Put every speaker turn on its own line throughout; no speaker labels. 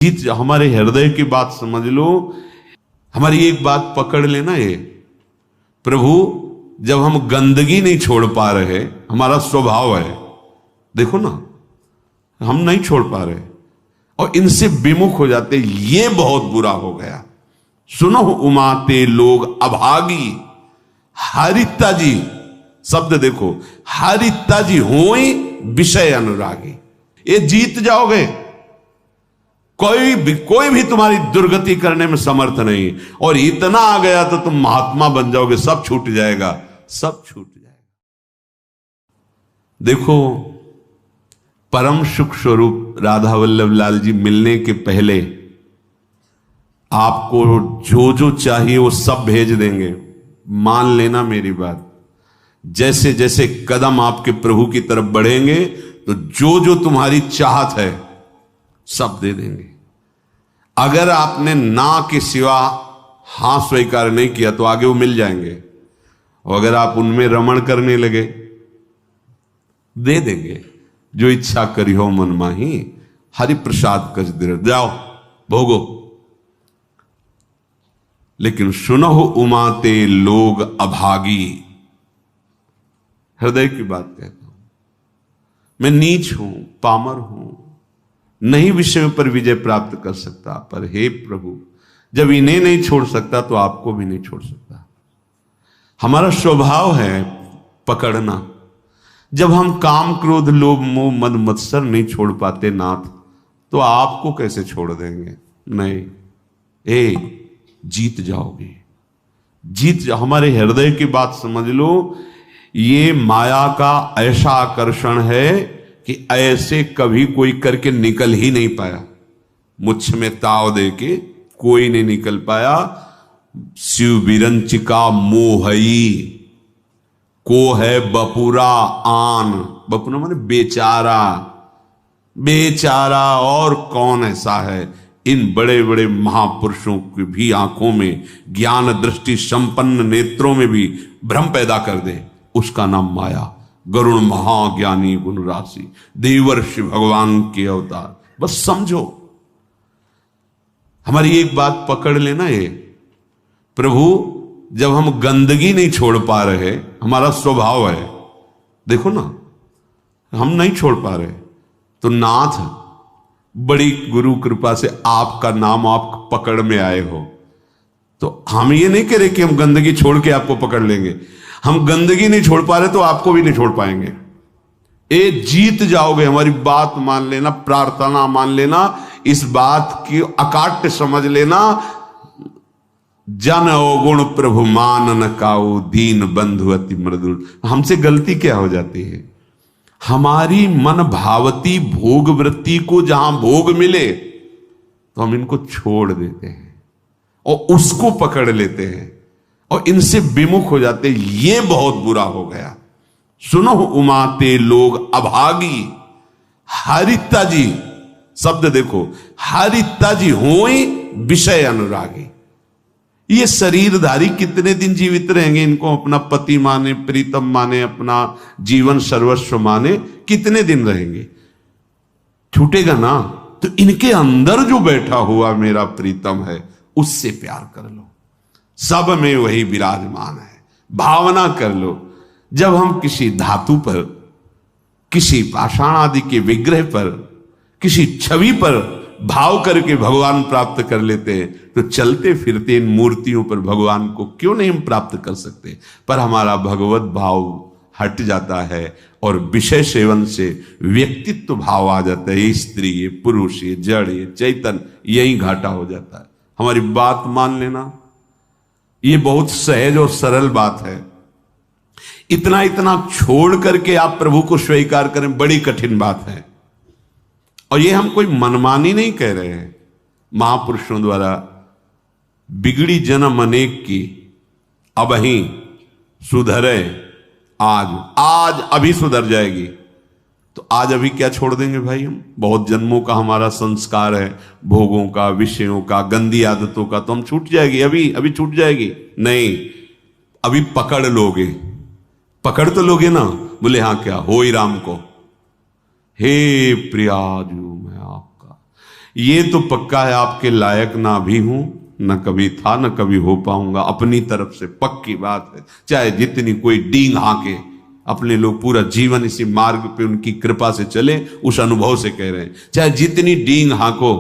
जीत हमारे हृदय की बात समझ लो। हमारी एक बात पकड़ लेना, ये प्रभु जब हम गंदगी नहीं छोड़ पा रहे, हमारा स्वभाव है, देखो ना, हम नहीं छोड़ पा रहे और इनसे विमुख हो जाते, ये बहुत बुरा हो गया। सुनो उमाते लोग अभागी, हरिता जी शब्द देखो, हरिता जी होई विषय अनुरागी। ये जीत जाओगे, कोई भी तुम्हारी दुर्गति करने में समर्थ नहीं। और इतना आ गया तो तुम महात्मा बन जाओगे, सब छूट जाएगा, सब छूट जाएगा। देखो, परम सुख स्वरूप राधा वल्लभ लाल जी मिलने के पहले आपको जो जो चाहिए वो सब भेज देंगे, मान लेना मेरी बात। जैसे जैसे कदम आपके प्रभु की तरफ बढ़ेंगे तो जो जो तुम्हारी चाहत है सब दे देंगे। अगर आपने ना के सिवा हां स्वीकार नहीं किया तो आगे वो मिल जाएंगे, और अगर आप उनमें रमण करने लगे दे देंगे। जो इच्छा करी हो मन माही, हरि प्रसाद कछ दे, जाओ भोगो। लेकिन सुनहो उमाते लोग अभागी, हृदय की बात कहता हूं, मैं नीच हूं, पामर हूं, नहीं विषय पर विजय प्राप्त कर सकता, पर हे प्रभु जब इन्हें नहीं छोड़ सकता तो आपको भी नहीं छोड़ सकता। हमारा स्वभाव है पकड़ना। जब हम काम क्रोध लोभ मोह मद मत्सर नहीं छोड़ पाते नाथ, तो आपको कैसे छोड़ देंगे? नहीं, जीत जाओगे, जीत जाओ। हमारे हृदय की बात समझ लो। ये माया का ऐसा आकर्षण है कि ऐसे कभी कोई करके निकल ही नहीं पाया। मुझ में ताव दे के कोई नहीं निकल पाया। शिव विरंचिका मोहई को है बपुरा आन, बपुरा माने बेचारा, बेचारा और कौन ऐसा है? इन बड़े बड़े महापुरुषों की भी आंखों में, ज्ञान दृष्टि संपन्न नेत्रों में भी भ्रम पैदा कर दे, उसका नाम माया। गरुण महाज्ञानी गुण राशि, देवर्षि भगवान के अवतार। बस समझो, हमारी एक बात पकड़ लेना, ये प्रभु जब हम गंदगी नहीं छोड़ पा रहे, हमारा स्वभाव है, देखो ना, हम नहीं छोड़ पा रहे, तो नाथ बड़ी गुरु कृपा से आपका नाम आप पकड़ में आए हो, तो हम ये नहीं कह रहे कि हम गंदगी छोड़ के आपको पकड़ लेंगे। हम गंदगी नहीं छोड़ पा रहे तो आपको भी नहीं छोड़ पाएंगे। ए जीत जाओगे, हमारी बात मान लेना, प्रार्थना मान लेना, इस बात की अकाट्य समझ लेना। जन अवगुण प्रभु मान न काऊ, दीन बंधु अति मृदुल। हमसे गलती क्या हो जाती है? हमारी मन भावती भोग वृत्ति को जहां भोग मिले तो हम इनको छोड़ देते हैं और उसको पकड़ लेते हैं और इनसे विमुख हो जाते। ये बहुत बुरा हो गया। सुनो उमाते लोग अभागी, हरिता जी शब्द देखो, हरिता जी होई विषय अनुरागी। ये शरीरधारी कितने दिन जीवित रहेंगे? इनको अपना पति माने, प्रीतम माने, अपना जीवन सर्वस्व माने, कितने दिन रहेंगे? छूटेगा ना। तो इनके अंदर जो बैठा हुआ मेरा प्रीतम है, उससे प्यार कर लो, सब में वही विराजमान है, भावना कर लो। जब हम किसी धातु पर, किसी पाषाण आदि के विग्रह पर, किसी छवि पर भाव करके भगवान प्राप्त कर लेते हैं, तो चलते फिरते इन मूर्तियों पर भगवान को क्यों नहीं हम प्राप्त कर सकते? पर हमारा भगवत भाव हट जाता है और विषय सेवन से व्यक्तित्व भाव आ जाता है। ये स्त्री, ये पुरुष, ये जड़, ये चैतन, यही घाटा हो जाता है। हमारी बात मान लेना, ये बहुत सहज और सरल बात है। इतना इतना छोड़ करके आप प्रभु को स्वीकार करें, बड़ी कठिन बात है। और ये हम कोई मनमानी नहीं कह रहे हैं। महापुरुषों द्वारा बिगड़ी जन्म अनेक की, अब ही सुधरे आज अभी सुधर जाएगी। तो आज अभी क्या छोड़ देंगे भाई? हम बहुत जन्मों का हमारा संस्कार है, भोगों का, विषयों का, गंदी आदतों का, तो हम छूट जाएगी, अभी छूट जाएगी? नहीं, अभी पकड़ लोगे, पकड़ तो लोगे ना। बोले हाँ, क्या हो ही राम को, हे प्रियाजू मैं आपका, ये तो पक्का है आपके लायक ना भी हूं, न कभी था न कभी हो पाऊंगा। अपनी तरफ से पक्की बात है, चाहे जितनी कोई डींग हाके, अपने लोग पूरा जीवन इसी मार्ग पे उनकी कृपा से चले, उस अनुभव से कह रहे हैं, चाहे जितनी डींग हाको,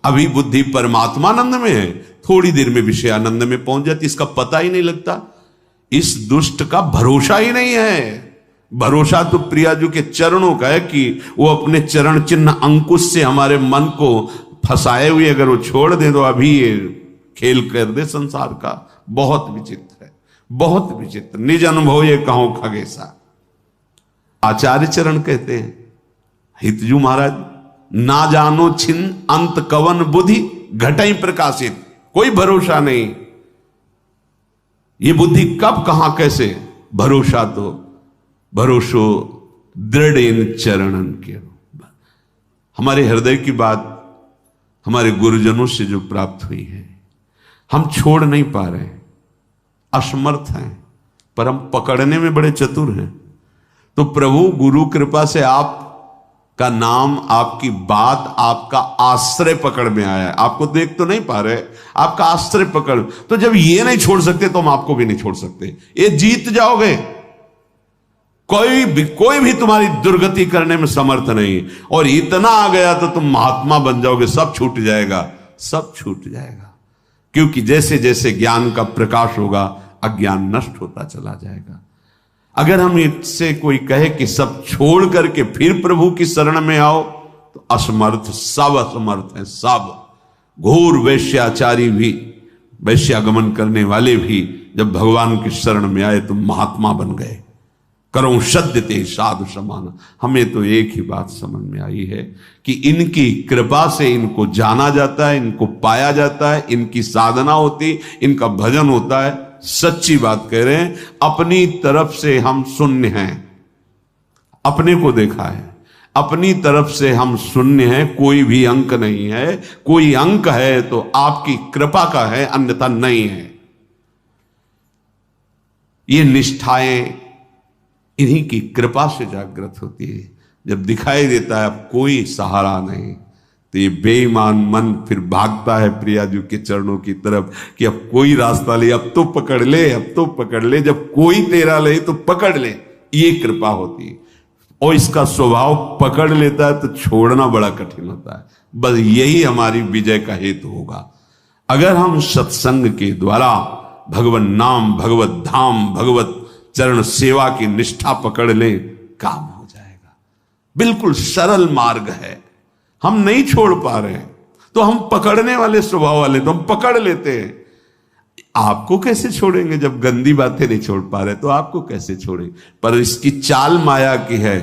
अभी बुद्धि परमात्मानंद में है, थोड़ी देर में विषय आनंद में पहुंच जाती, इसका पता ही नहीं लगता। इस दुष्ट का भरोसा ही नहीं है। भरोसा तो प्रियाजू के चरणों का है कि वो अपने चरण चिन्ह अंकुश से हमारे मन को फंसाए हुए अगर वो छोड़ दे तो अभी ये खेल कर दे संसार का। बहुत विचित्र है, बहुत विचित्र। निज अनुभव ये कहो खगेसा। आचार्य चरण कहते हैं, हितजू महाराज, ना जानो छिन अंत कवन बुद्धि घटई प्रकाशित। कोई भरोसा नहीं, ये बुद्धि कब कहां कैसे। भरोसा तो भरोसो दृढ़ इन चरणन के। हमारे हृदय की बात हमारे गुरुजनों से जो प्राप्त हुई है, हम छोड़ नहीं पा रहे हैं, असमर्थ हैं, पर हम पकड़ने में बड़े चतुर हैं। तो प्रभु गुरु कृपा से आप का नाम, आपकी बात, आपका आश्रय पकड़ में आया है। आपको देख तो नहीं पा रहे, आपका आश्रय पकड़। तो जब ये नहीं छोड़ सकते तो हम आपको भी नहीं छोड़ सकते। ये जीत जाओगे, कोई भी तुम्हारी दुर्गति करने में समर्थ नहीं। और इतना आ गया तो तुम महात्मा बन जाओगे, सब छूट जाएगा, सब छूट जाएगा। क्योंकि जैसे जैसे ज्ञान का प्रकाश होगा, अज्ञान नष्ट होता चला जाएगा। अगर हम इससे कोई कहे कि सब छोड़ करके फिर प्रभु की शरण में आओ, तो असमर्थ, सब असमर्थ हैं, सब। घोर वैश्याचारी भी, वैश्यागमन करने वाले भी जब भगवान की शरण में आए तो महात्मा बन गए। करो सद्यते साधु समान। हमें तो एक ही बात समझ में आई है कि इनकी कृपा से इनको जाना जाता है, इनको पाया जाता है, इनकी साधना होती, इनका भजन होता है। सच्ची बात कह रहे हैं, अपनी तरफ से हम शून्य हैं। अपने को देखा है, अपनी तरफ से हम शून्य हैं, कोई भी अंक नहीं है। कोई अंक है तो आपकी कृपा का है, अन्यथा नहीं है। ये निष्ठाएं इन्हीं की कृपा से जागृत होती है। जब दिखाई देता है अब कोई सहारा नहीं, तो ये बेईमान मन फिर भागता है प्रियाजू के चरणों की तरफ कि अब कोई रास्ता ले, अब तो पकड़ ले, अब तो पकड़ ले। जब कोई तेरा ले तो पकड़ ले, ये कृपा होती है। और इसका स्वभाव पकड़ लेता है तो छोड़ना बड़ा कठिन होता है। बस यही हमारी विजय का हेतु होगा। अगर हम सत्संग के द्वारा भगवत नाम, भगवत धाम, भगवत चरण सेवा की निष्ठा पकड़ ले, काम हो जाएगा। बिल्कुल सरल मार्ग है, हम नहीं छोड़ पा रहे हैं तो हम पकड़ने वाले स्वभाव वाले, तो हम पकड़ लेते हैं। आपको कैसे छोड़ेंगे जब गंदी बातें नहीं छोड़ पा रहे, तो आपको कैसे छोड़ेंगे। पर इसकी चाल माया की है,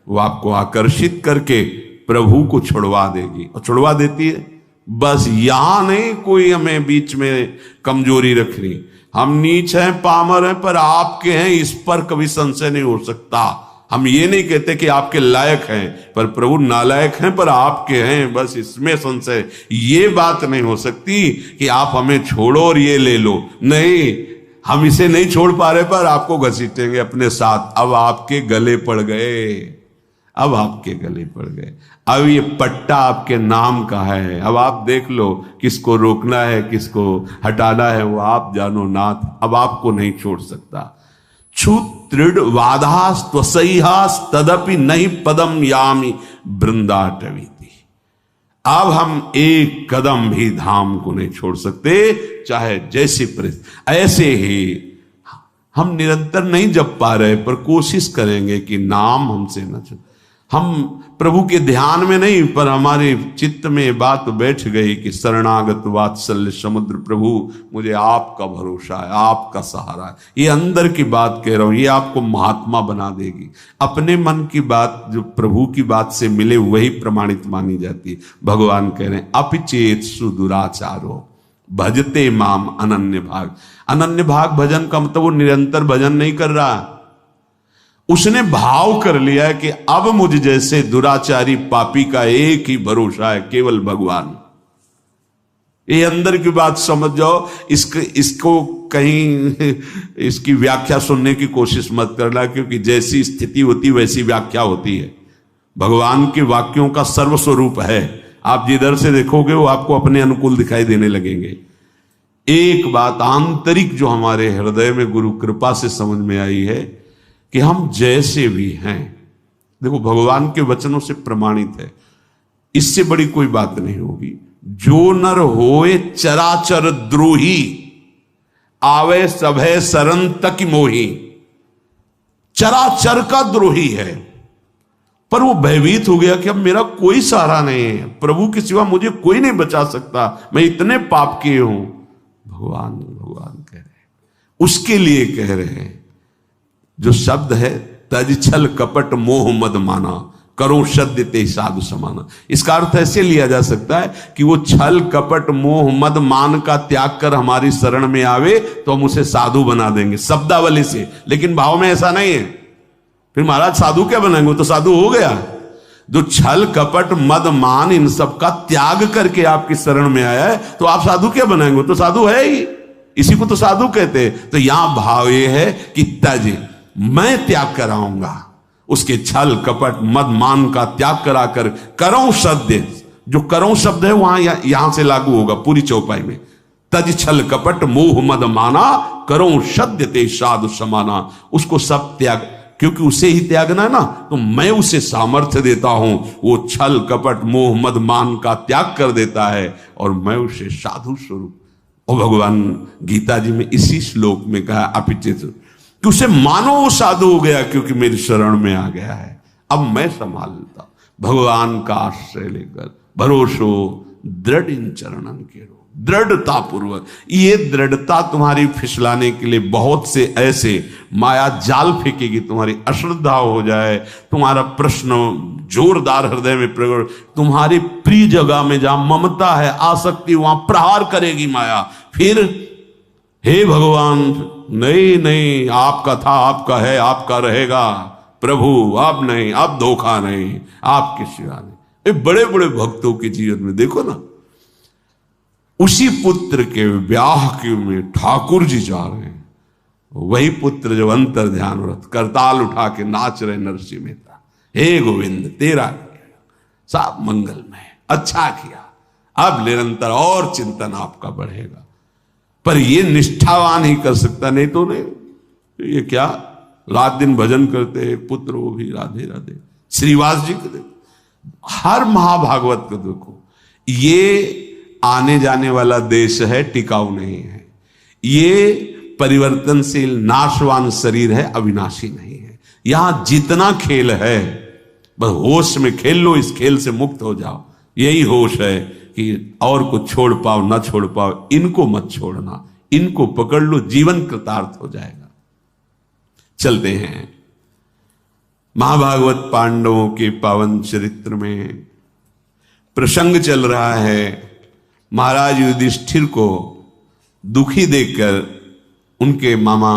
वो आपको आकर्षित करके प्रभु को छुड़वा देगी, और छुड़वा देती है। बस यहां नहीं कोई हमें बीच में कमजोरी रखनी। हम नीच हैं, पामर हैं, पर आपके हैं, इस पर कभी संशय नहीं हो सकता। हम ये नहीं कहते कि आपके लायक हैं, पर प्रभु नालायक हैं पर आपके हैं, बस इसमें संशय। ये बात नहीं हो सकती कि आप हमें छोड़ो और ये ले लो। नहीं, हम इसे नहीं छोड़ पा रहे पर आपको घसीटेंगे अपने साथ। अब आपके गले पड़ गए, अब आपके गले पड़ गए। अब ये पट्टा आपके नाम का है। अब आप देख लो किसको रोकना है, किसको हटाना है, वो आप जानो नाथ। अब आपको नहीं छोड़ सकता। क्षुत्रिड वाधास त्वसैहास तदपि नहीं पदम यामी वृंदाटवीति। अब हम एक कदम भी धाम को नहीं छोड़ सकते, चाहे जैसी परिस्थिति। ऐसे ही हम निरंतर नहीं जप पा रहे, पर कोशिश करेंगे कि नाम हमसे न छूटे। हम प्रभु के ध्यान में नहीं, पर हमारे चित्त में बात बैठ गई कि शरणागत वात्सल्य समुद्र प्रभु, मुझे आपका भरोसा है, आपका सहारा है। ये अंदर की बात कह रहा हूं, ये आपको महात्मा बना देगी। अपने मन की बात जो प्रभु की बात से मिले वही प्रमाणित मानी जाती है। भगवान कह रहे हैं, अपिचेत सुदुराचारो भजते माम अनन्य भाग। अनन्य भाग भजन का मतलब वो निरंतर भजन नहीं कर रहा, उसने भाव कर लिया है कि अब मुझ जैसे दुराचारी पापी का एक ही भरोसा है, केवल भगवान। ये अंदर की बात समझ जाओ। इसको कहीं इसकी व्याख्या सुनने की कोशिश मत करना, क्योंकि जैसी स्थिति होती वैसी व्याख्या होती है। भगवान के वाक्यों का सर्वस्वरूप है, आप जिधर से देखोगे वो आपको अपने अनुकूल दिखाई देने लगेंगे। एक बात आंतरिक जो हमारे हृदय में गुरु कृपा से समझ में आई है कि हम जैसे भी हैं, देखो भगवान के वचनों से प्रमाणित है, इससे बड़ी कोई बात नहीं होगी। जो नर होए चराचर द्रोही, आवे सभय सरन तक मोही। चराचर का द्रोही है, पर वो भयभीत हो गया कि अब मेरा कोई सहारा नहीं है, प्रभु के सिवा मुझे कोई नहीं बचा सकता, मैं इतने पाप किए हूं। भगवान कह रहे हैं, उसके लिए कह रहे हैं जो शब्द है, तज छल कपट मोह मद माना, करो सद्य ते साधु समाना। इसका अर्थ ऐसे लिया जा सकता है कि वो छल कपट मोह मद मान का त्याग कर हमारी शरण में आवे तो हम उसे साधु बना देंगे शब्दावली से, लेकिन भाव में ऐसा नहीं है। फिर महाराज साधु क्या बनाएंगे, तो साधु हो गया। जो छल कपट मद मान इन सब का त्याग करके आपकी शरण में आया है तो आप साधु क्या बनाएंगे, तो साधु है ही, इसी को तो साधु कहते हैं। तो यहां भाव ये है कि तज, मैं त्याग कराऊंगा उसके छल कपट मद मान का त्याग कराकर, करो सद्य, जो करो शब्द है वहां यहां से लागू होगा पूरी चौपाई में। तज छल कपट मोह मद माना, करो सद्य ते साधु समाना। उसको सब त्याग, क्योंकि उसे ही त्यागना है ना, तो मैं उसे सामर्थ्य देता हूं, वो छल कपट मोह मद मान का त्याग कर देता है और मैं उसे साधु स्वरूप। और भगवान गीता जी में इसी श्लोक में कहा अपिचित कि उसे मानो वो साधु हो गया क्योंकि मेरी शरण में आ गया है, अब मैं संभालता। भगवान का आश्रय लेकर भरोसो दृढ़ इन चरणन के, दृढ़ता पूर्वक। ये दृढ़ता तुम्हारी फिसलाने के लिए बहुत से ऐसे माया जाल फेंकेगी, तुम्हारी अश्रद्धा हो जाए, तुम्हारा प्रश्न जोरदार हृदय में प्रकट, तुम्हारी प्रिय जगह में जहां ममता है आसक्ति वहां प्रहार करेगी माया। फिर हे भगवान, नहीं नहीं, आपका था, आपका है, आपका रहेगा प्रभु, अब नहीं, अब धोखा नहीं, आपके सिवा नहीं। ये बड़े बड़े भक्तों के जीवन में देखो ना, उसी पुत्र के ब्याह के में ठाकुर जी जा रहे हैं, वही पुत्र जब अंतर ध्यान व्रत करताल उठा के नाच रहे नरसिंह मेहता, हे गोविंद तेरा सब मंगलमय, अच्छा किया, अब निरंतर और चिंतन आपका बढ़ेगा। पर ये निष्ठावान ही कर सकता, नहीं तो नहीं। ये क्या रात दिन भजन करते हैं, पुत्र वो भी राधे राधे। श्रीवास जी को देखो, हर महाभागवत को देखो, ये आने जाने वाला देश है, टिकाऊ नहीं है। ये परिवर्तनशील नाशवान शरीर है, अविनाशी नहीं है। यहां जितना खेल है बस होश में खेल लो, इस खेल से मुक्त हो जाओ। यही होश है कि और को छोड़ पाओ ना छोड़ पाओ, इनको मत छोड़ना, इनको पकड़ लो, जीवन कृतार्थ हो जाएगा। चलते हैं महाभागवत पांडवों के पावन चरित्र में प्रसंग चल रहा है। महाराज युधिष्ठिर को दुखी देखकर उनके मामा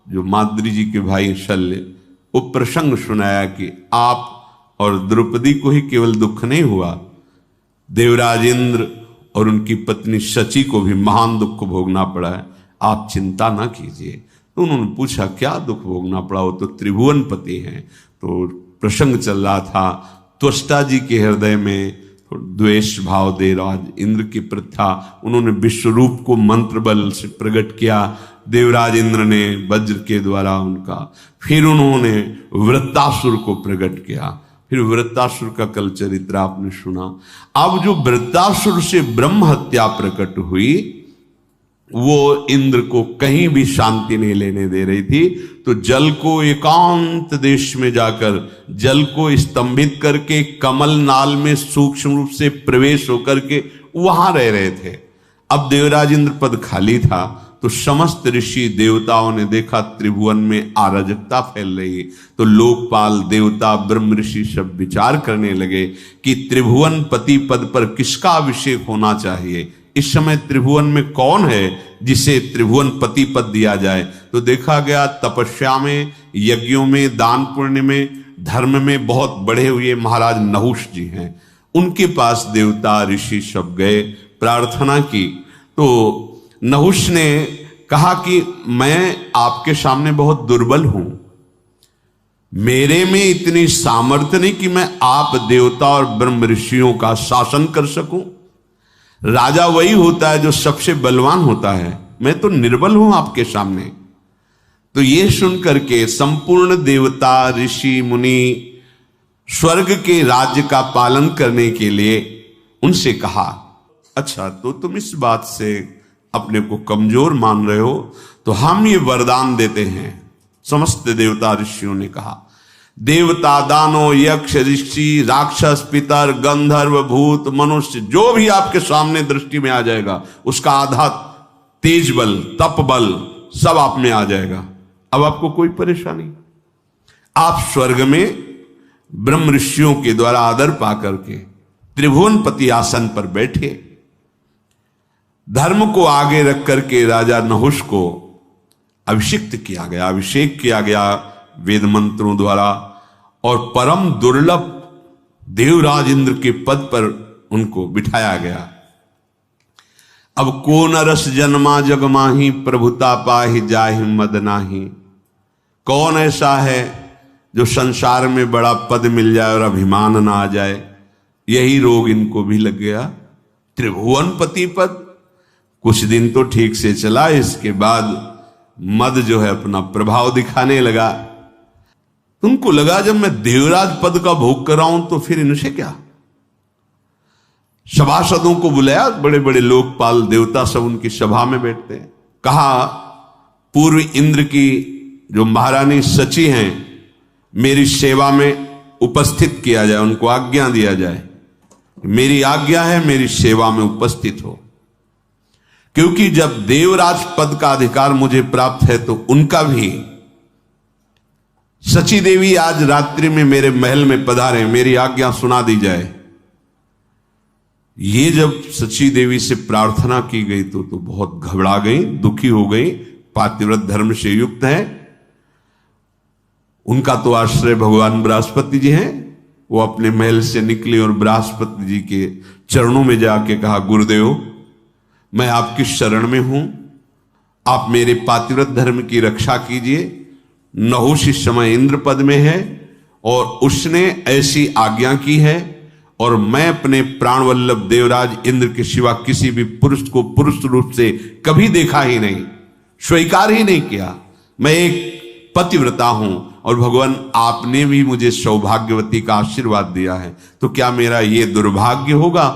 जो माद्री जी के भाई शल्य, वो प्रसंग सुनाया कि आप और द्रौपदी को ही केवल दुख नहीं हुआ, देवराज इंद्र और उनकी पत्नी शची को भी महान दुख को भोगना पड़ा है, आप चिंता ना कीजिए। तो उन्होंने पूछा क्या दुख भोगना पड़ा, वो तो त्रिभुवन पति हैं। तो प्रसंग चल रहा था, त्वष्टा जी के हृदय में द्वेष भाव देवराज इंद्र की प्रथा, उन्होंने विश्वरूप को मंत्र बल से प्रकट किया, देवराज इंद्र ने वज्र के द्वारा उनका, फिर उन्होंने वृत्तासुर को प्रकट किया, फिर वृत्तासुर का कल चरित्र आपने सुना। अब जो वृत्तासुर से ब्रह्म हत्या प्रकट हुई, वो इंद्र को कहीं भी शांति नहीं लेने दे रही थी। तो जल को एकांत देश में जाकर जल को स्तंभित करके कमल नाल में सूक्ष्म रूप से प्रवेश होकर के वहां रह रहे थे। अब देवराज इंद्र पद खाली था, तो समस्त ऋषि देवताओं ने देखा त्रिभुवन में अराजकता फैल रही, तो लोकपाल देवता ब्रह्म ऋषि सब विचार करने लगे कि त्रिभुवन पति पद पर किसका अभिषेक होना चाहिए। इस समय त्रिभुवन में कौन है जिसे त्रिभुवन पति पद दिया जाए। तो देखा गया तपस्या में, यज्ञों में, दान पुण्य में, धर्म में बहुत बढ़े हुए महाराज नहुष जी हैं, उनके पास देवता ऋषि सब गए, प्रार्थना की। तो नहुष ने कहा कि मैं आपके सामने बहुत दुर्बल हूं, मेरे में इतनी सामर्थ्य नहीं कि मैं आप देवता और ब्रह्म ऋषियों का शासन कर सकूं। राजा वही होता है जो सबसे बलवान होता है, मैं तो निर्बल हूं आपके सामने। तो ये सुन करके संपूर्ण देवता ऋषि मुनि स्वर्ग के राज्य का पालन करने के लिए उनसे कहा, अच्छा तो तुम इस बात से अपने को कमजोर मान रहे हो, तो हम ये वरदान देते हैं। समस्त देवता ऋषियों ने कहा, देवता दानो यक्ष ऋषि राक्षस पितर गंधर्व भूत मनुष्य जो भी आपके सामने दृष्टि में आ जाएगा, उसका आधा तेज बल तप बल सब आप में आ जाएगा। अब आपको कोई परेशानी, आप स्वर्ग में ब्रह्म ऋषियों के द्वारा आदर पाकर के त्रिभुवनपति आसन पर बैठे। धर्म को आगे रख करके राजा नहुष को अभिषिक्त किया गया, अभिषेक किया गया वेद मंत्रों द्वारा, और परम दुर्लभ देवराज इंद्र के पद पर उनको बिठाया गया। अब को नरस जन्मा जग माही प्रभुता पाहि जाहि मद नाही। कौन ऐसा है जो संसार में बड़ा पद मिल जाए और अभिमान ना आ जाए? यही रोग इनको भी लग गया। त्रिभुवनपति पद कुछ दिन तो ठीक से चला, इसके बाद मद जो है अपना प्रभाव दिखाने लगा। तुमको लगा जब मैं देवराज पद का भोग कर रहा हूं तो फिर इनसे क्या। सभासदों को बुलाया, बड़े बड़े लोकपाल देवता सब उनकी सभा में बैठते हैं। कहा पूर्व इंद्र की जो महारानी सची हैं मेरी सेवा में उपस्थित किया जाए, उनको आज्ञा दिया जाए, मेरी आज्ञा है मेरी सेवा में उपस्थित हो, क्योंकि जब देवराज पद का अधिकार मुझे प्राप्त है तो उनका भी। सची देवी आज रात्रि में मेरे महल में पधारे, मेरी आज्ञा सुना दी जाए। ये जब सची देवी से प्रार्थना की गई तो बहुत घबरा गई, दुखी हो गई। पातिव्रत धर्म से युक्त है, उनका तो आश्रय भगवान बृहस्पति जी हैं। वो अपने महल से निकले और बृहस्पति जी के चरणों में जाके कहा, गुरुदेव मैं आपकी शरण में हूं, आप मेरे पातिव्रत धर्म की रक्षा कीजिए। नहुष इस समय इंद्र पद में है और उसने ऐसी आज्ञा की है, और मैं अपने प्राणवल्लभ देवराज इंद्र के सिवा किसी भी पुरुष को पुरुष रूप से कभी देखा ही नहीं, स्वीकार ही नहीं किया। मैं एक पतिव्रता हूं और भगवान आपने भी मुझे सौभाग्यवती का आशीर्वाद दिया है, तो क्या मेरा ये दुर्भाग्य होगा?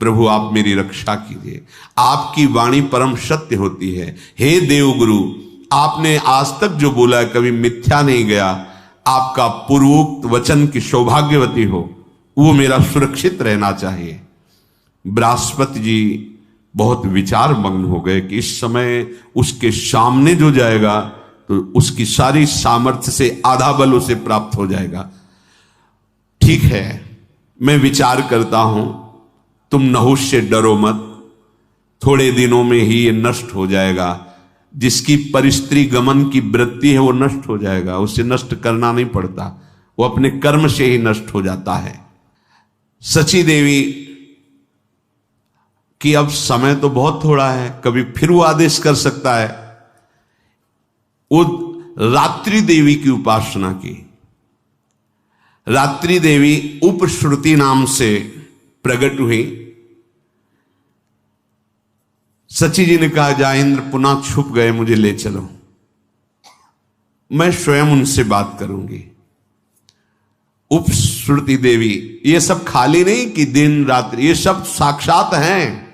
प्रभु आप मेरी रक्षा कीजिए। आपकी वाणी परम सत्य होती है। हे देवगुरु, आपने आज तक जो बोला कभी मिथ्या नहीं गया। आपका पूर्वोक्त वचन की सौभाग्यवती हो, वो मेरा सुरक्षित रहना चाहिए। बृहस्पति जी बहुत विचार मग्न हो गए कि इस समय उसके सामने जो जाएगा तो उसकी सारी सामर्थ्य से आधा बल उसे प्राप्त हो जाएगा। ठीक है, मैं विचार करता हूं, तुम नहुष से डरो मत, थोड़े दिनों में ही ये नष्ट हो जाएगा। जिसकी परिस्त्री गमन की वृत्ति है वो नष्ट हो जाएगा, उसे नष्ट करना नहीं पड़ता, वो अपने कर्म से ही नष्ट हो जाता है। सची देवी कि अब समय तो बहुत थोड़ा है, कभी फिर वो आदेश कर सकता है। वो रात्रि देवी की उपासना की। रात्रि देवी उपश्रुति नाम से प्रकट हुई। सची जी ने कहा, जा इंद्र पुनः छुप गए, मुझे ले चलो, मैं स्वयं उनसे बात करूंगी। उपश्रुति देवी, ये सब खाली नहीं कि दिन रात्रि, ये सब साक्षात हैं,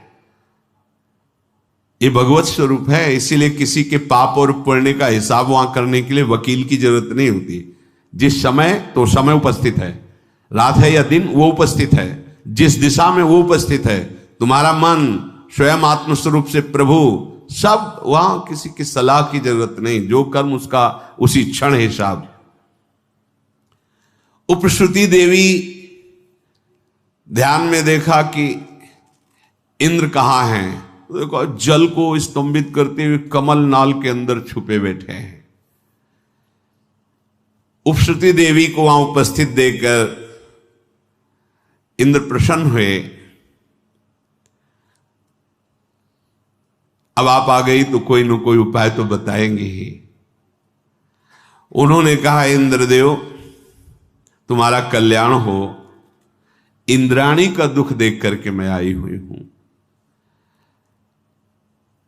ये भगवत स्वरूप है। इसीलिए किसी के पाप और पुण्य का हिसाब वहां करने के लिए वकील की जरूरत नहीं होती। जिस समय तो समय उपस्थित है, रात है या दिन वो उपस्थित है, जिस दिशा में वो उपस्थित है। तुम्हारा मन स्वयं आत्मस्वरूप से प्रभु, सब वहां किसी की सलाह की जरूरत नहीं, जो कर्म उसका उसी क्षण हिसाब। उपश्रुति देवी ध्यान में देखा कि इंद्र कहां हैं, तो देखो जल को स्तंभित करते हुए कमल नाल के अंदर छुपे बैठे हैं। उपश्रुति देवी को वहां उपस्थित देखकर इंद्र प्रसन्न हुए। अब आप आ गई तो कोई न कोई उपाय तो बताएंगे ही। उन्होंने कहा, इंद्रदेव तुम्हारा कल्याण हो, इंद्राणी का दुख देख करके मैं आई हुई हूं।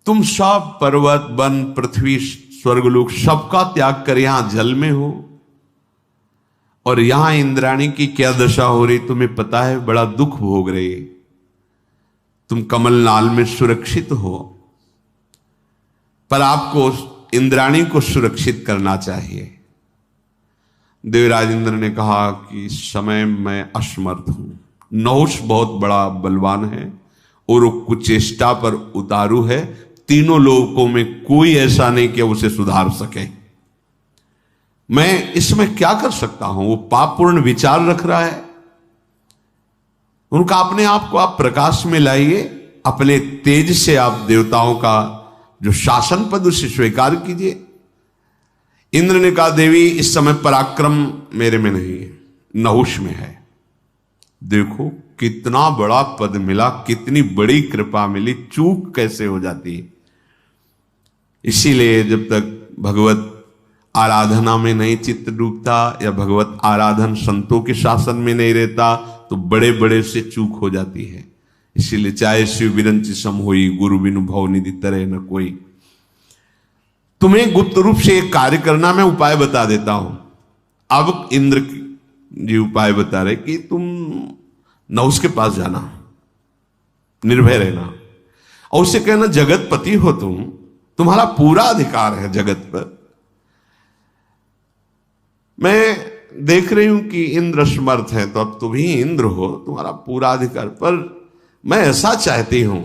तुम सब पर्वत वन पृथ्वी स्वर्गलोक सबका त्याग कर यहां जल में हो, और यहां इंद्राणी की क्या दशा हो रही तुम्हें पता है, बड़ा दुख भोग रही। तुम कमलनाल में सुरक्षित हो, पर आपको इंद्राणी को सुरक्षित करना चाहिए। देवराज इंद्र ने कहा कि इस समय मैं असमर्थ हूं। नहुष बहुत बड़ा बलवान है और वो कुचेष्टा पर उतारू है। तीनों लोगों में कोई ऐसा नहीं कि उसे सुधार सके। मैं इसमें क्या कर सकता हूं? वो पापपूर्ण विचार रख रहा है। उनका अपने आप को आप प्रकाश में लाइए, अपने तेज से आप देवताओं का जो शासन पद उसे स्वीकार कीजिए। इंद्र ने कहा, देवी इस समय पराक्रम मेरे में नहीं है, नहुष में है। देखो कितना बड़ा पद मिला, कितनी बड़ी कृपा मिली, चूक कैसे हो जाती है। इसीलिए जब तक भगवत आराधना में नहीं चित्त डूबता या भगवत आराधन संतों के शासन में नहीं रहता तो बड़े बड़े से चूक हो जाती है। इसीलिए चाहे शिव विरंचि सम होई, गुरु बिनु भव निधि तरह न कोई। तुम्हें गुप्त रूप से एक कार्य करना, मैं उपाय बता देता हूं। अब इंद्र जी उपाय बता रहे कि तुम नहुष के पास जाना, निर्भय रहना, और उससे कहना जगतपति हो तुम, तुम्हारा पूरा अधिकार है जगत पर। मैं देख रही हूं कि इंद्र समर्थ है, तो अब तुम ही इंद्र हो, तुम्हारा पूरा अधिकार। पर मैं ऐसा चाहती हूं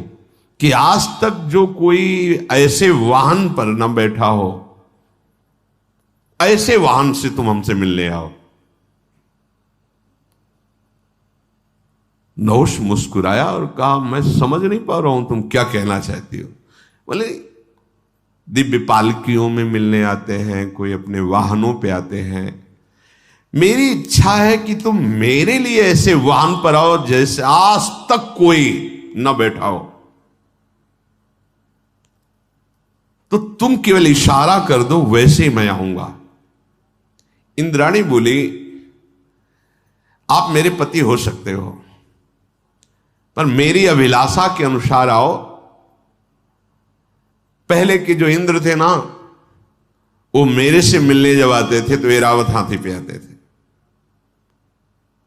कि आज तक जो कोई ऐसे वाहन पर न बैठा हो, ऐसे वाहन से तुम हमसे मिलने आओ। नहुष मुस्कुराया और कहा, मैं समझ नहीं पा रहा हूं तुम क्या कहना चाहती हो। बोले, दिव्य पालकियों में मिलने आते हैं, कोई अपने वाहनों पे आते हैं। मेरी इच्छा है कि तुम मेरे लिए ऐसे वाहन पर आओ जैसे आज तक कोई न बैठा हो। तो तुम केवल इशारा कर दो, वैसे ही मैं आऊंगा। इंद्राणी बोली, आप मेरे पति हो सकते हो, पर मेरी अभिलाषा के अनुसार आओ। पहले के जो इंद्र थे ना, वो मेरे से मिलने जब आते थे तो ऐरावत हाथी पे आते थे,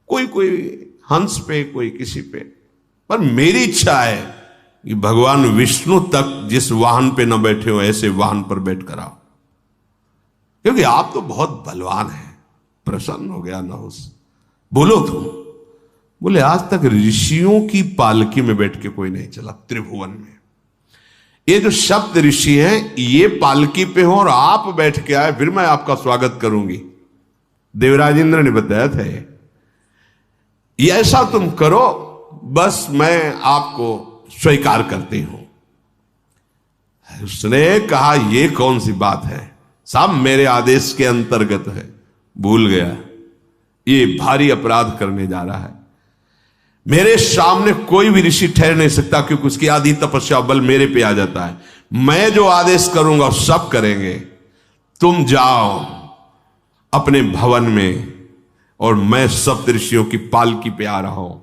कोई हंस पे, कोई किसी पे। पर मेरी इच्छा है कि भगवान विष्णु तक जिस वाहन पे न बैठे हो, ऐसे वाहन पर बैठ कर आओ, क्योंकि आप तो बहुत बलवान हैं। प्रसन्न हो गया नहुष। बोलो तुम। बोले, आज तक ऋषियों की पालकी में बैठ के कोई नहीं चला त्रिभुवन में। ये जो शब्द ऋषि हैं, ये पालकी पे हो और आप बैठ के आए, फिर मैं आपका स्वागत करूंगी। देवराज इंद्र ने बताया था ये ऐसा तुम करो, बस मैं आपको स्वीकार करती हूं। उसने कहा, ये कौन सी बात है, सब मेरे आदेश के अंतर्गत है। भूल गया, ये भारी अपराध करने जा रहा है। मेरे सामने कोई भी ऋषि ठहर नहीं सकता, क्योंकि उसकी आधी तपस्या बल मेरे पे आ जाता है। मैं जो आदेश करूंगा सब करेंगे। तुम जाओ अपने भवन में, और मैं सप्त ऋषियों की पालकी पे आ रहा हूं।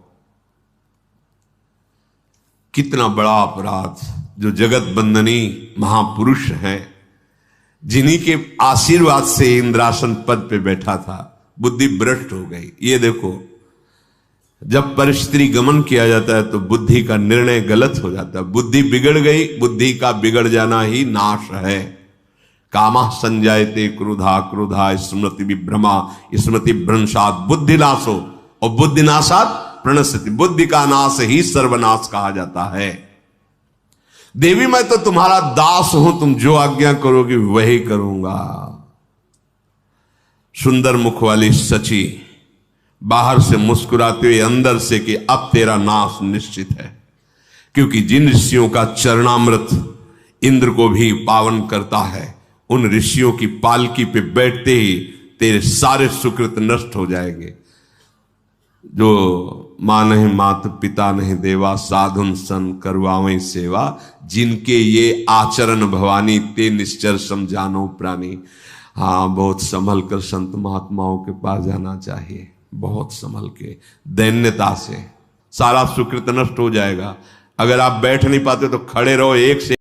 कितना बड़ा अपराध! जो जगत बंदनी महापुरुष हैं, जिन्हीं के आशीर्वाद से इंद्रासन पद पे बैठा था, बुद्धि भ्रष्ट हो गई। ये देखो, जब परिस्थिति गमन किया जाता है तो बुद्धि का निर्णय गलत हो जाता है। बुद्धि बिगड़ गई, बुद्धि का बिगड़ जाना ही नाश है। कामा संजायते क्रोधा, क्रोधा स्मृति विभ्रमा, स्मृति भ्रंशात बुद्धिनाशो, और बुद्धिनाशात प्रणश्यति। बुद्धि का नाश ही सर्वनाश कहा जाता है। देवी, मैं तो तुम्हारा दास हूं, तुम जो आज्ञा करोगी वही करूंगा। सुंदर मुख वाली सची बाहर से मुस्कुराते हुए अंदर से कि अब तेरा नाश निश्चित है, क्योंकि जिन ऋषियों का चरणामृत इंद्र को भी पावन करता है, उन ऋषियों की पालकी पे बैठते ही तेरे सारे सुकृत नष्ट हो जाएंगे। जो मां नहीं मात, पिता नहीं देवा, साधुन सन करवावें सेवा, जिनके ये आचरण भवानी, ते निश्चर समझानो प्राणी। हाँ, बहुत संभल कर संत महात्माओं के पास जाना चाहिए, बहुत संभल के, दैन्यता से। सारा सुकृत नष्ट हो जाएगा। अगर आप बैठ नहीं पाते तो खड़े रहो, एक से